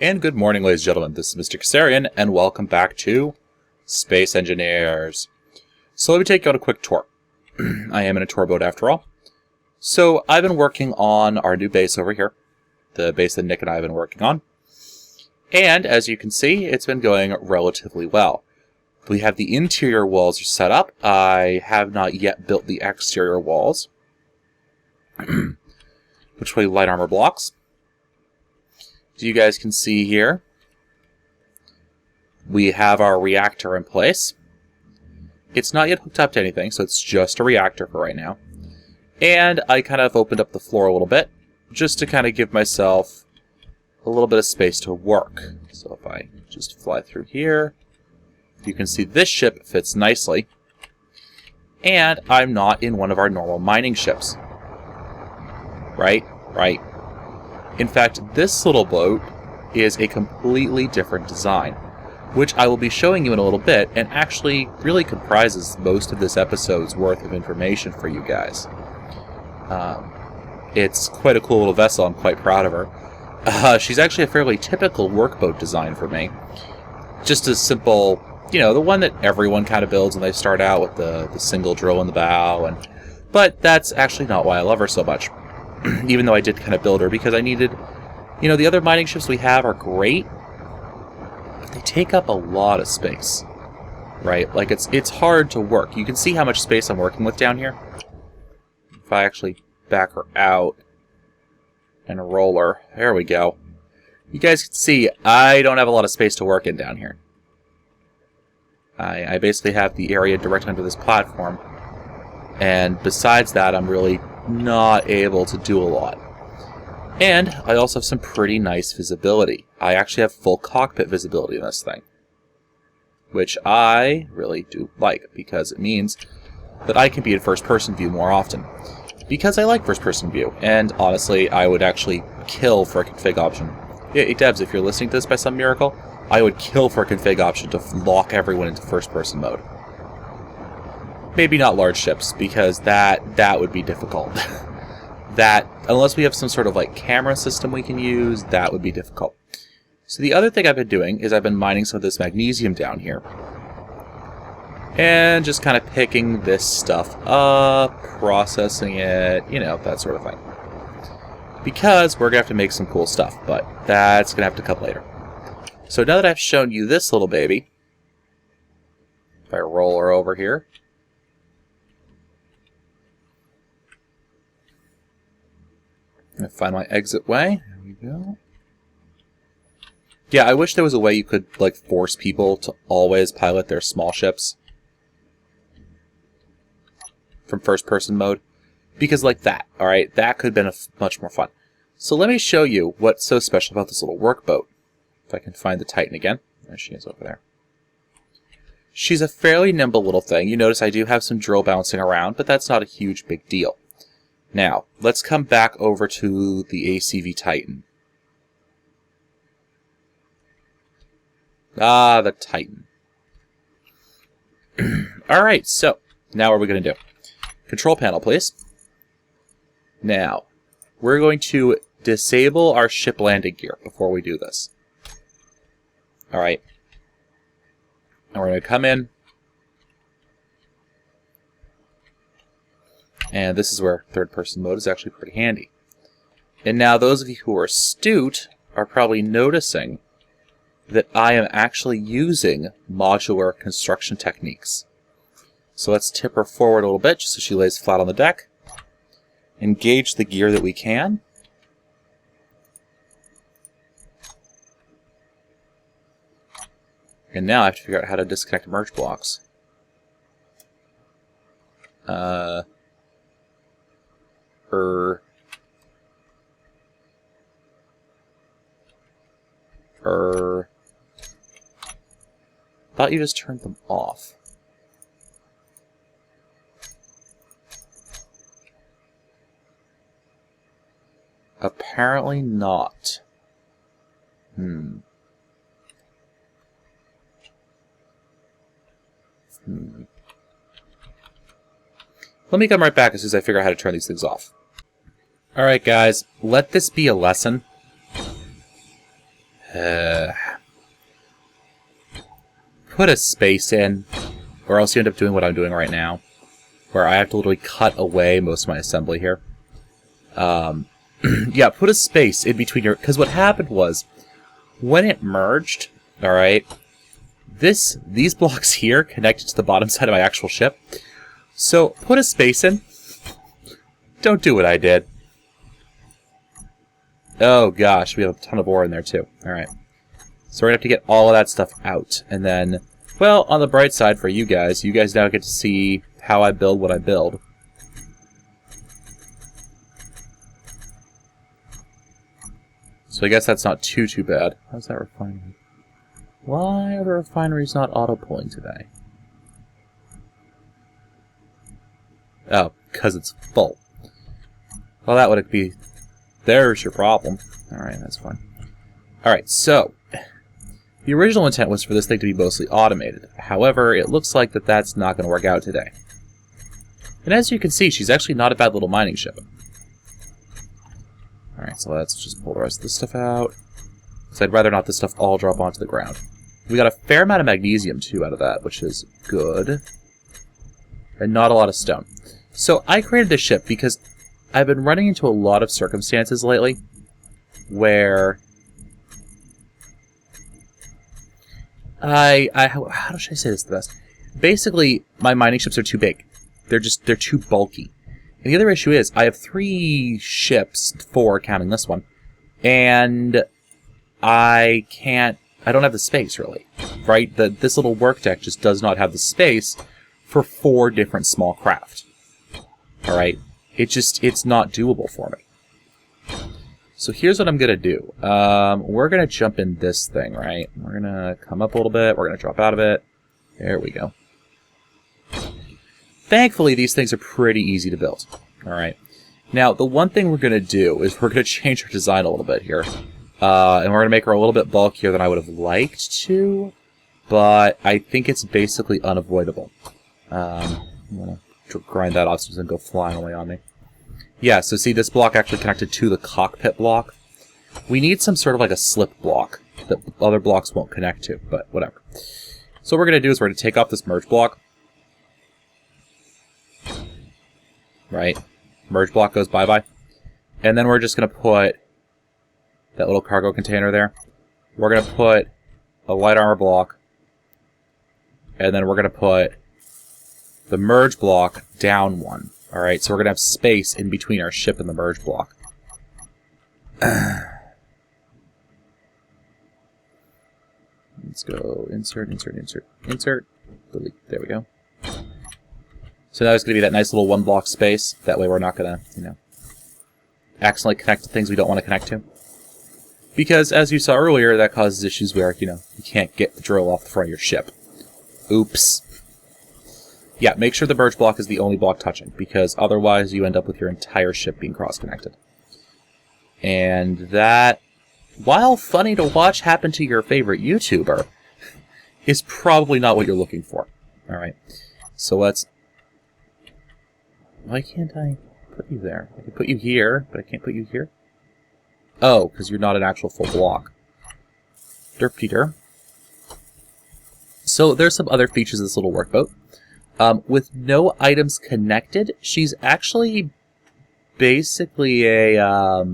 And good morning, ladies and gentlemen. This is Mr. Kasarian, and welcome back to Space Engineers. So let me take you on a quick tour. I am in a tour boat after all. So I've been working on our new base over here, the base that Nick and I have been working on. And as you can see, it's been going relatively well. We have the interior walls set up. I have not yet built the exterior walls, which will be light armor blocks. As you guys can see here, we have our reactor in place. It's not yet hooked up to anything, so it's just a reactor for right now. And I kind of opened up the floor a little bit, just to kind of give myself a little bit of space to work. So if I just fly through here, you can see this ship fits nicely. And I'm not in one of our normal mining ships. Right? In fact, this little boat is a completely different design, which I will be showing you in a little bit, and actually really comprises most of this episode's worth of information for you guys. It's quite a cool little vessel. I'm quite proud of her. She's actually a fairly typical workboat design for me. Just a simple, the one that everyone kind of builds when they start out with the single drill in the bow. But that's actually not why I love her so much. Even though I did kind of build her, because I needed, the other mining ships we have are great, but they take up a lot of space, right? Like, it's hard to work. You can see how much space I'm working with down here. If I actually back her out and roll her, there we go. You guys can see I don't have a lot of space to work in down here. I basically have the area directly under this platform, and besides that, I'm really not able to do a lot. And I also have some pretty nice visibility. I actually have full cockpit visibility in this thing, which I really do like, because it means that I can be in first-person view more often. Because I like first-person view, and honestly, I would actually kill for a config option. Hey, Devs, if you're listening to this by some miracle, I would kill for a config option to lock everyone into first-person mode. Maybe not large ships, because that would be difficult. That, unless we have some sort of camera system we can use, that would be difficult. So the other thing I've been doing is I've been mining some of this magnesium down here. And just kind of picking this stuff up, processing it, that sort of thing. Because we're going to have to make some cool stuff, but that's going to have to come later. So now that I've shown you this little baby, if I roll her over here, I'm going to find my exit way. There we go. Yeah, I wish there was a way you could, force people to always pilot their small ships from first-person mode. Because that, alright? That could have been much more fun. So let me show you what's so special about this little workboat. If I can find the Titan again. There she is over there. She's a fairly nimble little thing. You notice I do have some drill bouncing around, but that's not a huge big deal. Now, let's come back over to the ACV Titan. Ah, the Titan. Alright, so, now what are we going to do? Control panel, please. Now, we're going to disable our ship landing gear before we do this. Alright. And we're going to come in. And this is where third-person mode is actually pretty handy. And now those of you who are astute are probably noticing that I am actually using modular construction techniques. So let's tip her forward a little bit just so she lays flat on the deck. Engage the gear that we can. And now I have to figure out how to disconnect merge blocks. Thought you just turned them off. Apparently not. Let me come right back as soon as I figure out how to turn these things off. Alright guys, let this be a lesson. Put a space in, or else you end up doing what I'm doing right now, where I have to literally cut away most of my assembly here. Yeah, put a space in between your... Because what happened was, when it merged, alright, these blocks here connected to the bottom side of my actual ship. So, put a space in. Don't do what I did. Oh gosh, we have a ton of ore in there too. Alright. So we're going to have to get all of that stuff out. And then, well, on the bright side for you guys now get to see how I build what I build. So I guess that's not too bad. How's that refinery? Why are the refineries not auto-pulling today? Oh, because it's full. Well, that would be... There's your problem. Alright, that's fine. Alright, so... The original intent was for this thing to be mostly automated. However, it looks like that's not going to work out today. And as you can see, she's actually not a bad little mining ship. Alright, so let's just pull the rest of this stuff out. Because I'd rather not this stuff all drop onto the ground. We got a fair amount of magnesium, too, out of that, which is good. And not a lot of stone. So I created this ship because I've been running into a lot of circumstances lately where... how should I say this the best? Basically, my mining ships are too big. They're too bulky. And the other issue is, I have 3 ships, 4 counting this one, and I don't have the space, really. Right? This little work deck just does not have the space for 4 different small craft. Alright? It's not doable for me. So here's what I'm going to do. We're going to jump in this thing, right? We're going to come up a little bit. We're going to drop out of it. There we go. Thankfully, these things are pretty easy to build. Alright. Now, the one thing we're going to do is we're going to change our design a little bit here. And we're going to make her a little bit bulkier than I would have liked to. But I think it's basically unavoidable. I'm going to grind that off so it doesn't go flying away on me. Yeah, so see, this block actually connected to the cockpit block. We need some sort of like a slip block that other blocks won't connect to, but whatever. So what we're going to do is we're going to take off this merge block. Right? Merge block goes bye-bye. And then we're just going to put that little cargo container there. We're going to put a light armor block. And then we're going to put the merge block down one. Alright, so we're going to have space in between our ship and the merge block. Let's go insert, insert, insert, insert. Delete. There we go. So now it's going to be that nice little 1 block space. That way we're not going to, accidentally connect to things we don't want to connect to. Because, as you saw earlier, that causes issues where, you can't get the drill off the front of your ship. Oops. Yeah, make sure the merge block is the only block touching, because otherwise you end up with your entire ship being cross-connected. And that, while funny to watch happen to your favorite YouTuber, is probably not what you're looking for. Alright, so let's... Why can't I put you there? I can put you here, but I can't put you here? Oh, because you're not an actual full block. Derp-de-derp. So there's some other features of this little workboat. With no items connected, she's actually basically a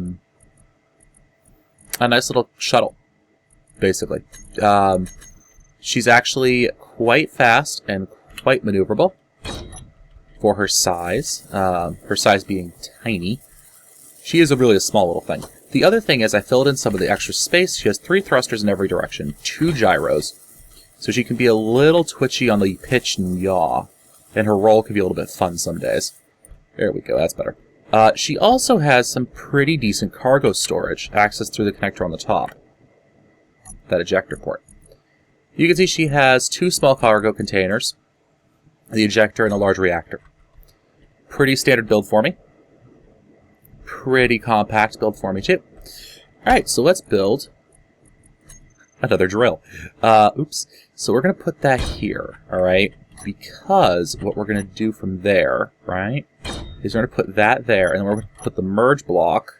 nice little shuttle, basically. She's actually quite fast and quite maneuverable for her size being tiny. She is really a small little thing. The other thing is I filled in some of the extra space. She has 3 thrusters in every direction, 2 gyros. So she can be a little twitchy on the pitch and yaw. And her roll can be a little bit fun some days. There we go, that's better. She also has some pretty decent cargo storage, accessed through the connector on the top. That ejector port. You can see she has 2 small cargo containers, the ejector and a large reactor. Pretty standard build for me. Pretty compact build for me too. Alright, so let's build another drill. Oops. So we're going to put that here, alright? Because what we're going to do from there, right, is we're going to put that there, and then we're going to put the merge block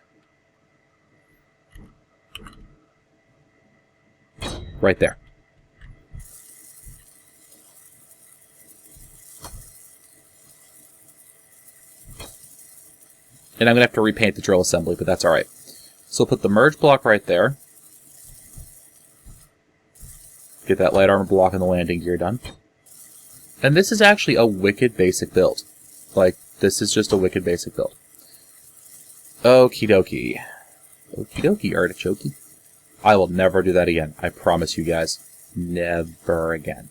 right there. And I'm going to have to repaint the drill assembly, but that's all right. So we'll put the merge block right there. Get that light armor block and the landing gear done. And this is actually a wicked basic build. Like, this is just a wicked basic build. Okie dokie. Okie dokie, artichoke. I will never do that again. I promise you guys. Never again.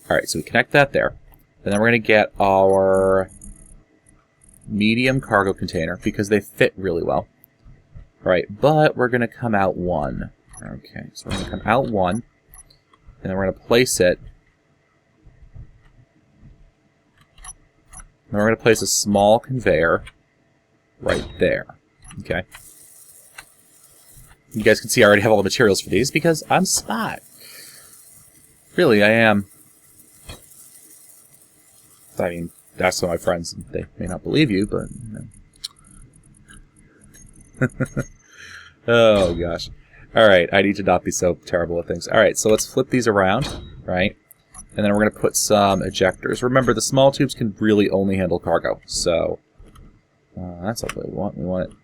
Alright, so we connect that there. And then we're going to get our medium cargo container, because they fit really well. Alright, but we're going to come out one. Okay, so we're going to come out one. And then we're going to place it. And we're going to place a small conveyor right there. Okay. You guys can see I already have all the materials for these because I'm smart. Really, I am. I mean, ask some of my friends. They may not believe you, but... You know. Oh, gosh. Alright, I need to not be so terrible with things. Alright, so let's flip these around, right? And then we're going to put some ejectors. Remember, the small tubes can really only handle cargo, so... that's not what we want. We want it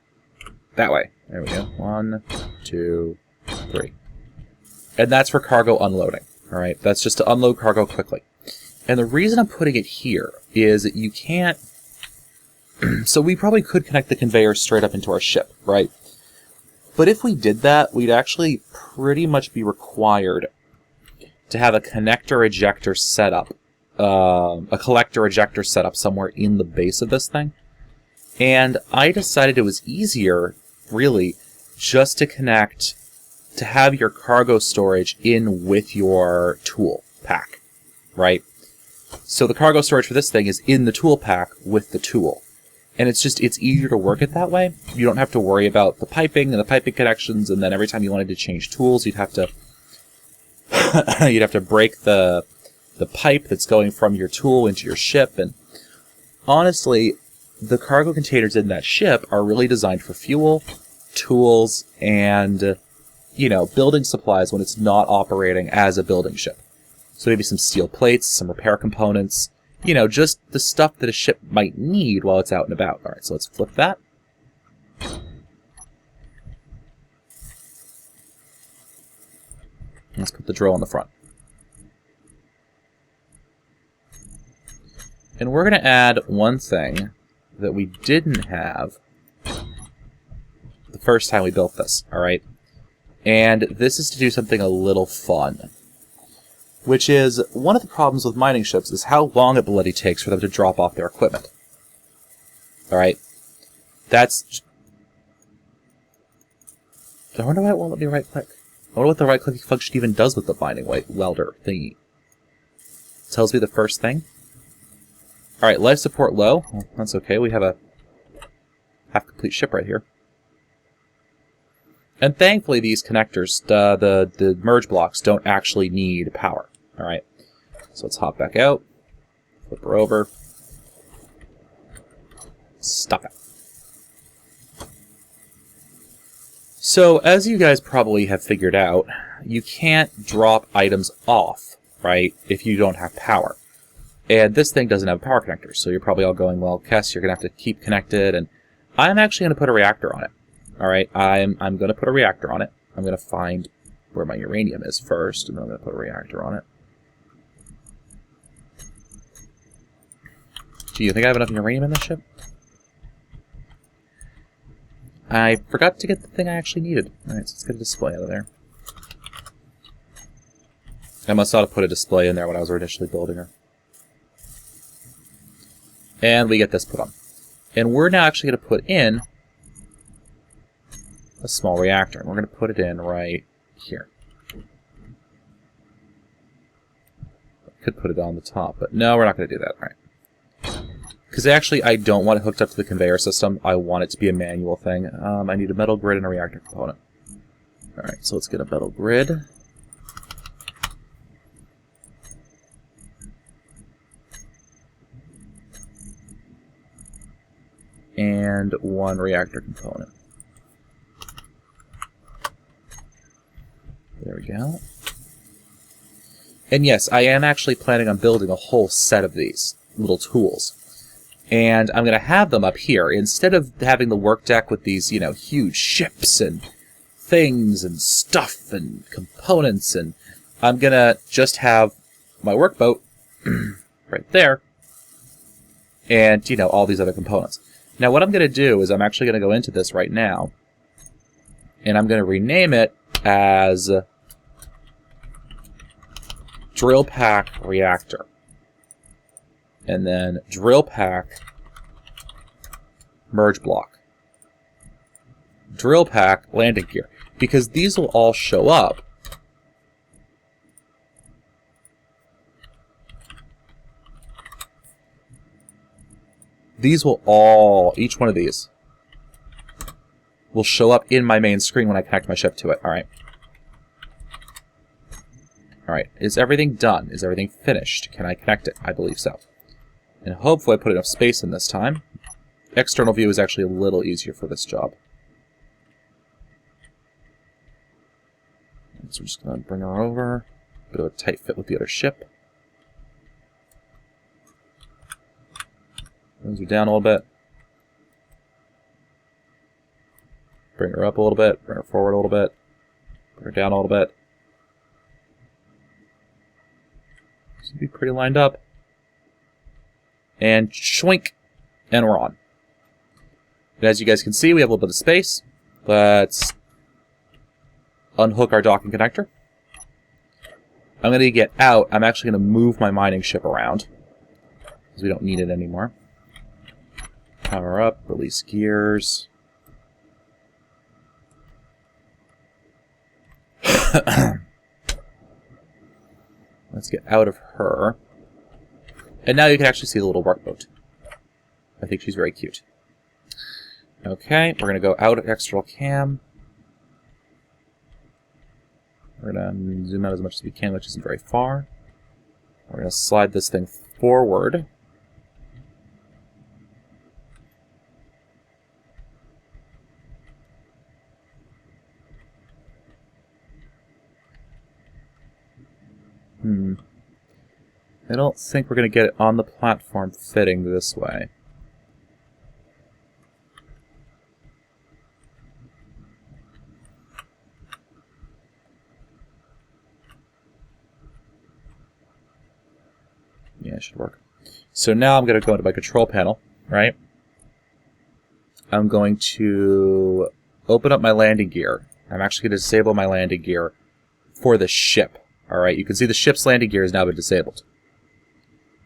that way. There we go. 1, 2, 3. And that's for cargo unloading, alright? That's just to unload cargo quickly. And the reason I'm putting it here is that you can't... So we probably could connect the conveyor straight up into our ship, right? But if we did that, we'd actually pretty much be required to have a connector ejector setup, a collector ejector setup somewhere in the base of this thing. And I decided it was easier, really, just to connect, to have your cargo storage in with your tool pack, right? So the cargo storage for this thing is in the tool pack with the tool. And it's easier to work it that way. You don't have to worry about the piping and the piping connections, and then every time you wanted to change tools, you'd have to break the pipe that's going from your tool into your ship. And honestly, the cargo containers in that ship are really designed for fuel, tools, and, you know, building supplies when it's not operating as a building ship. So maybe some steel plates, some repair components, you know, just the stuff that a ship might need while it's out and about. Alright, so let's flip that. Let's put the drill on the front. And we're going to add one thing that we didn't have the first time we built this, alright? And this is to do something a little fun. Which is, one of the problems with mining ships is how long it bloody takes for them to drop off their equipment. Alright? That's... I wonder why it won't let me right-click. I wonder what the right-clicking function even does with the binding welder thingy. Tells me the first thing. Alright, life support low. Well, that's okay, we have a half-complete ship right here. And thankfully these connectors, the merge blocks, don't actually need power. Alright, so let's hop back out, flip her over, stop it. So, as you guys probably have figured out, you can't drop items off, right, if you don't have power. And this thing doesn't have a power connector, so you're probably all going, well, Kess, you're going to have to keep connected, and I'm actually going to put a reactor on it. Alright, I'm going to put a reactor on it. I'm going to find where my uranium is first, and then I'm going to put a reactor on it. Gee, you think I have enough uranium in this ship? I forgot to get the thing I actually needed. Alright, so let's get a display out of there. I must not have put a display in there when I was initially building her. And we get this put on. And we're now actually going to put in a small reactor. And we're going to put it in right here. I could put it on the top, but no, we're not going to do that. All right. Because actually, I don't want it hooked up to the conveyor system. I want it to be a manual thing. I need a metal grid and a reactor component. Alright, so let's get a metal grid. And one reactor component. There we go. And yes, I am actually planning on building a whole set of these little tools. And I'm going to have them up here. Instead of having the work deck with these, huge ships and things and stuff and components, and I'm going to just have my workboat right there and, all these other components. Now, what I'm going to do is I'm actually going to go into this right now, and I'm going to rename it as Drill Pack Reactor. And then Drill Pack Merge Block. Drill Pack Landing Gear. Because these will all show up each one of these will show up in my main screen when I connect my ship to it. Alright. Alright, is everything done? Is everything finished? Can I connect it? I believe so. And hopefully I put enough space in this time. External view is actually a little easier for this job. So we're just going to bring her over. Bit of a tight fit with the other ship. Brings her down a little bit. Bring her up a little bit. Bring her forward a little bit. Bring her down a little bit. Should be pretty lined up. And shwink. And we're on. And as you guys can see, we have a little bit of space. Let's unhook our docking connector. I'm going to get out. I'm actually going to move my mining ship around, because we don't need it anymore. Power up, release gears. Let's get out of her. And now you can actually see the little workboat. I think she's very cute. Okay, we're going to go out of external cam. We're going to zoom out as much as we can, which isn't very far. We're going to slide this thing forward. I don't think we're going to get it on the platform fitting this way. Yeah, it should work. So now I'm going to go into my control panel, right? I'm going to open up my landing gear. I'm actually going to disable my landing gear for the ship. Alright, you can see the ship's landing gear has now been disabled.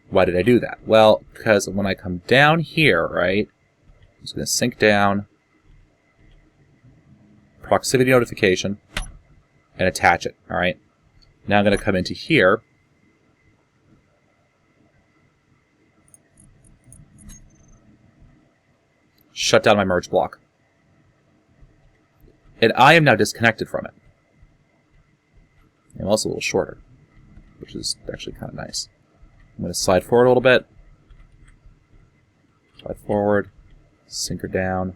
Why did I do that? Well, because when I come down here, right, I'm just going to sink down, proximity notification, and attach it. Alright, now I'm going to come into here, shut down my merge block. And I am now disconnected from it. I'm also a little shorter, which is actually kind of nice. I'm going to slide forward a little bit. Slide forward. Sink her down.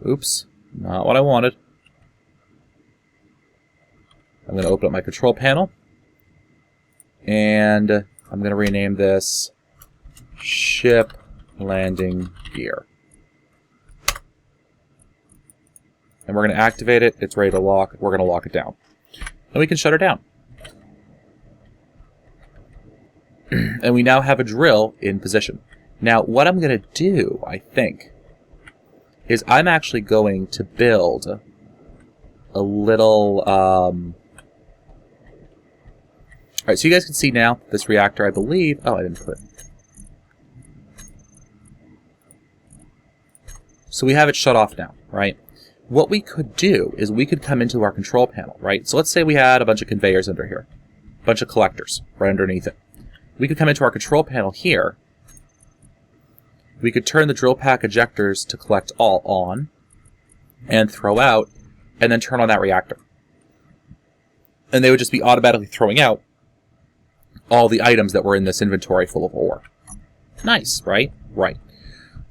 Oops. Not what I wanted. I'm going to open up my control panel. And I'm going to rename this Ship Landing Gear. And we're going to activate it. It's ready to lock. We're going to lock it down. And we can shut her down. And we now have a drill in position. Now, what I'm going to do, I think, is I'm actually going to build a little... Alright, so you guys can see now, this reactor, I believe... Oh, I didn't put it. So we have it shut off now, right? What we could do is we could come into our control panel, right? So let's say we had a bunch of conveyors under here. A bunch of collectors right underneath it. We could come into our control panel here. We could turn the drill pack ejectors to collect all on and throw out, and then turn on that reactor. And they would just be automatically throwing out all the items that were in this inventory full of ore. Nice, right? Right.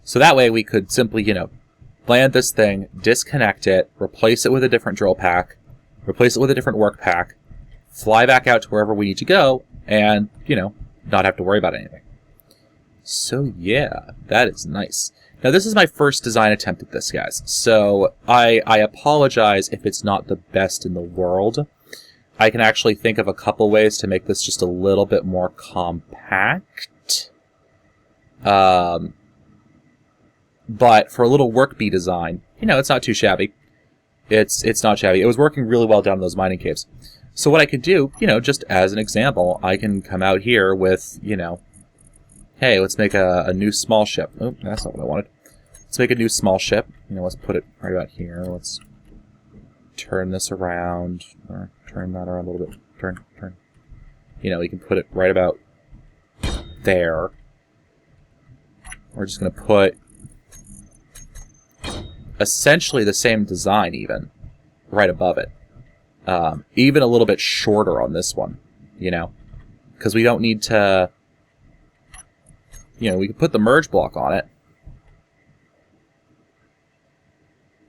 So that way we could simply, land this thing, disconnect it, replace it with a different drill pack, replace it with a different work pack, fly back out to wherever we need to go, and, you know, not have to worry about anything. So yeah, that is nice. Now this is my first design attempt at this, guys, so I apologize if it's not the best in the world. I can actually think of a couple ways to make this just a little bit more compact. But for a little work bee design, you know, it's not too shabby. It's not shabby. It was working really well down in those mining caves. So what I could do, you know, just as an example, I can come out here with, you know, hey, let's make a new small ship. Oh, that's not what I wanted. Let's make a new small ship. You know, let's put it right about here. Let's turn this around, or turn that around a little bit. Turn. You know, we can put it right about there. We're just going to put essentially the same design even right above it. Even a little bit shorter on this one, you know, because we don't need to... You know, we can put the merge block on it.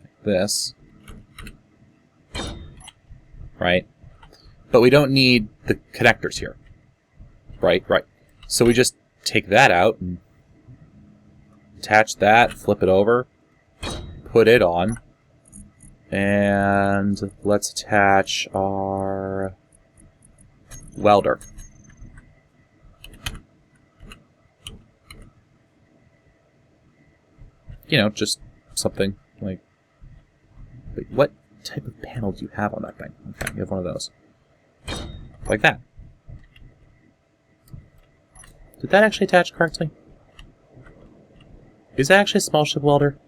Like this. Right? But we don't need the connectors here. Right. So we just take that out and attach that, flip it over, put it on, and let's attach our welder. You know, just something like... Wait, what type of panel do you have on that thing? Okay, you have one of those. Like that. Did that actually attach correctly? Is that actually a small ship welder?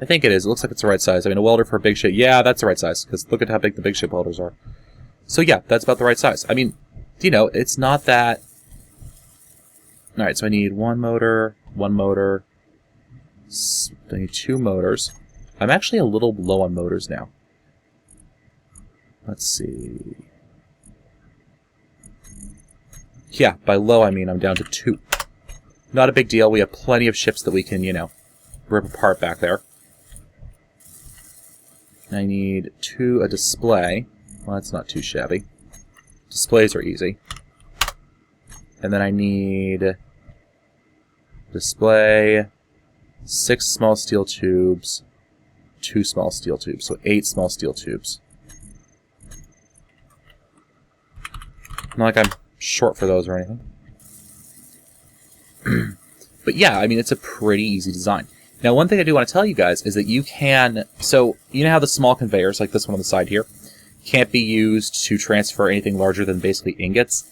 I think it is. It looks like it's the right size. I mean, a welder for a big ship. Yeah, that's the right size, because look at how big the big ship welders are. So yeah, that's about the right size. I mean, you know, it's not that... Alright, so I need one motor. I need 2 motors. I'm actually a little low on motors now. Let's see. Yeah, by low I mean I'm down to 2. Not a big deal. We have plenty of ships that we can, you know, rip apart back there. I need a display. Well, that's not too shabby. Displays are easy. And then I need display, 6 small steel tubes, 2 small steel tubes, so 8 small steel tubes. Not like I'm short for those or anything. But yeah, I mean, it's a pretty easy design. Now, one thing I do want to tell you guys is that you can... So, you know how the small conveyors, like this one on the side here, can't be used to transfer anything larger than basically ingots?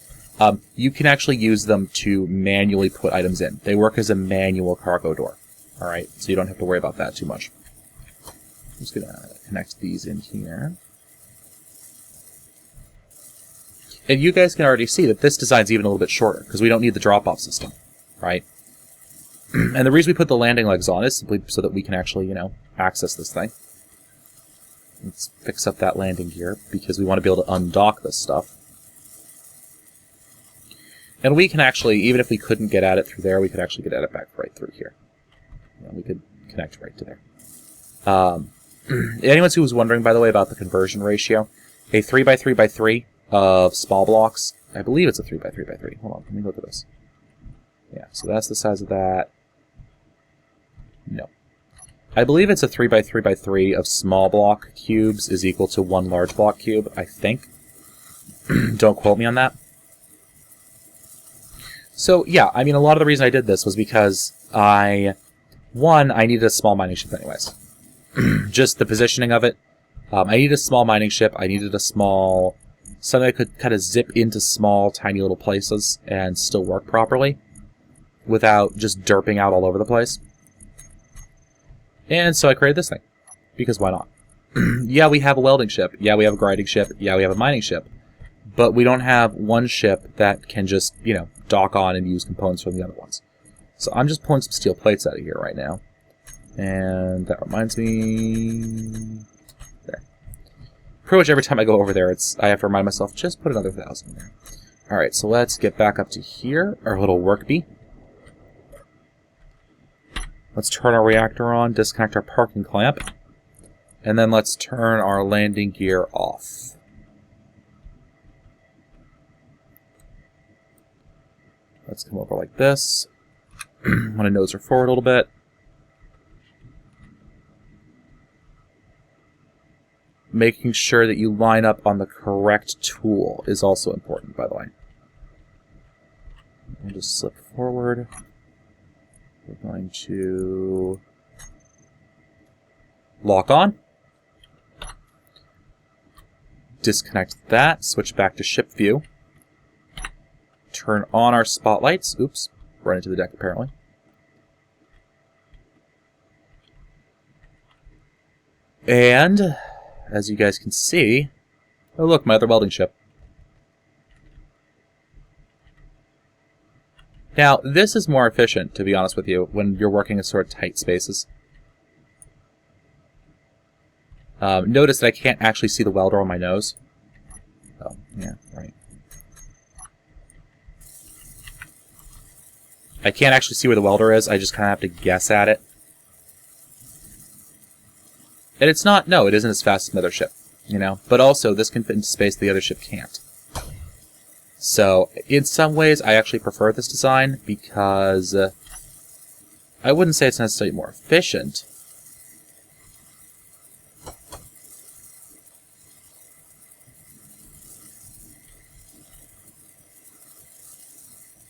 You can actually use them to manually put items in. They work as a manual cargo door. Alright, so you don't have to worry about that too much. I'm just going to connect these in here. And you guys can already see that this design's even a little bit shorter, because we don't need the drop-off system, right? And the reason we put the landing legs on is simply so that we can actually, you know, access this thing. Let's fix up that landing gear, because we want to be able to undock this stuff. And we can actually, even if we couldn't get at it through there, we could actually get at it back right through here. You know, we could connect right to there. Anyone who was wondering, by the way, about the conversion ratio, a 3x3x3 of small blocks, I believe it's a 3x3x3. Hold on, let me look at this. Yeah, so that's the size of that. No. I believe it's a 3x3x3 of small block cubes is equal to 1 large block cube, I think. Don't quote me on that. So, yeah, I mean, a lot of the reason I did this was because I needed a small mining ship anyways. Just the positioning of it. I needed a small mining ship. I needed a small... something that could kind of zip into small, tiny little places and still work properly without just derping out all over the place. And so I created this thing. Because why not? Yeah, we have a welding ship. Yeah, we have a grinding ship. Yeah, we have a mining ship. But we don't have one ship that can just, you know, dock on and use components from the other ones. So I'm just pulling some steel plates out of here right now. And that reminds me... There. Pretty much every time I go over there, I have to remind myself, just put another 1,000 in there. Alright, so let's get back up to here, our little work bee. Let's turn our reactor on, disconnect our parking clamp. And then let's turn our landing gear off. Let's come over like this. I'm going to nose her forward a little bit. Making sure that you line up on the correct tool is also important, by the way. We'll just slip forward. We're going to lock on. Disconnect that, switch back to ship view. Turn on our spotlights. Oops, run into the deck apparently. And, as you guys can see, oh look, my other welding ship. Now, this is more efficient, to be honest with you, when you're working in sort of tight spaces. Notice that I can't actually see the welder on my nose. Oh, yeah, right. I can't actually see where the welder is, I just kind of have to guess at it. And it's not, no, it isn't as fast as the other ship, you know? But also, this can fit into space the other ship can't. So, in some ways, I actually prefer this design because I wouldn't say it's necessarily more efficient.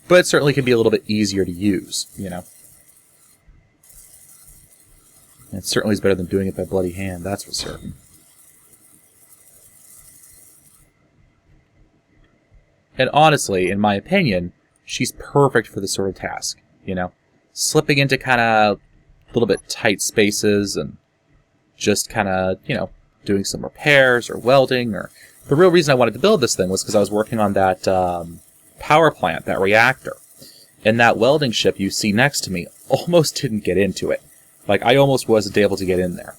But it certainly can be a little bit easier to use, you know. And it certainly is better than doing it by bloody hand, that's for certain. And honestly, in my opinion, she's perfect for this sort of task, you know. Slipping into kind of a little bit tight spaces and just kind of, you know, doing some repairs or welding. Or the real reason I wanted to build this thing was because I was working on that power plant, that reactor. And that welding ship you see next to me almost didn't get into it. Like, I almost wasn't able to get in there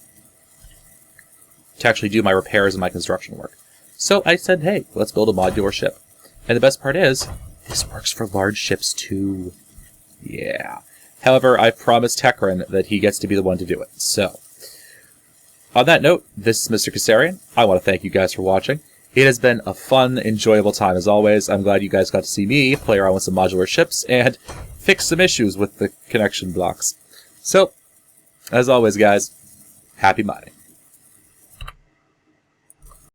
to actually do my repairs and my construction work. So I said, hey, let's build a modular ship. And the best part is, this works for large ships too. Yeah. However, I've promised Tekran that he gets to be the one to do it. So, on that note, this is Mr. Kassarian. I want to thank you guys for watching. It has been a fun, enjoyable time as always. I'm glad you guys got to see me play around with some modular ships and fix some issues with the connection blocks. So, as always guys, happy mining.